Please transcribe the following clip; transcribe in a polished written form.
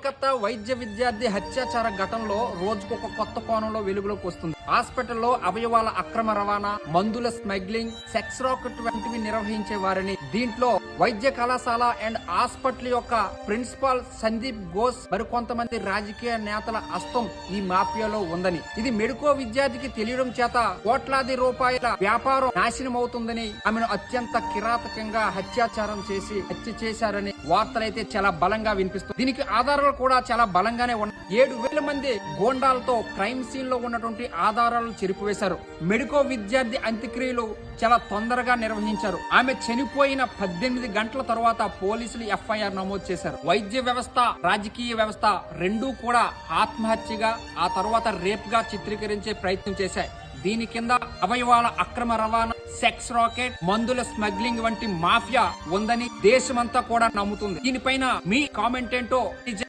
కోల్కతా వైద్య విద్యార్థి హత్యాచార ఘటనలో రోజుకొక కొత్త కోణంలో వెలుగులోకి వస్తుంది. హాస్పిటల్లో అవయవాల అక్రమ రవాణా, మందుల స్మగ్లింగ్, సెక్స్ రాకెట్ వంటివి నిర్వహించే వారిని, దీంట్లో వైద్య కళాశాల అండ్ హాస్పిటల్ యొక్క ప్రిన్సిపాల్ సందీప్ ఘోష్ మరికొంతమంది రాజకీయ నేతల హస్తం ఈ మాఫియాలో ఉందని, ఇది మెడికో విద్యార్థికి తెలియడం చేత కోట్లాది రూపాయల వ్యాపారం నాశనం అవుతుందని, ఆమెను అత్యంత కిరాతకంగా హత్యాచారం చేసి హత్య చేశారని వార్తలైతే చాలా బలంగా వినిపిస్తుంది. దీనికి ఆధారాలు కూడా చాలా బలంగానే ఉన్నాయి. 7,000 మంది గోండాలతో క్రైమ్ సీన్ లో ఉన్నటువంటి ఆధారాలను చెరిపివేశారు. మెడికో విద్యార్థి అంత్యక్రియలు చాలా తొందరగా నిర్వహించారు. ఆమె చనిపోయిన 18 గంటల తర్వాత పోలీసులు FIR నమోదు చేశారు. వైద్య వ్యవస్థ, రాజకీయ వ్యవస్థ రెండూ కూడా ఆత్మహత్యగా, ఆ తర్వాత రేప్ గా చిత్రీకరించే ప్రయత్నం చేశాయి. దీని కింద అవయవాల అక్రమ రవాణా, సెక్స్ రాకెట్, మందుల స్మగ్లింగ్ వంటి మాఫియా ఉందని దేశమంతా కూడా నమ్ముతుంది. దీనిపైన మీ కామెంట్ ఏంటో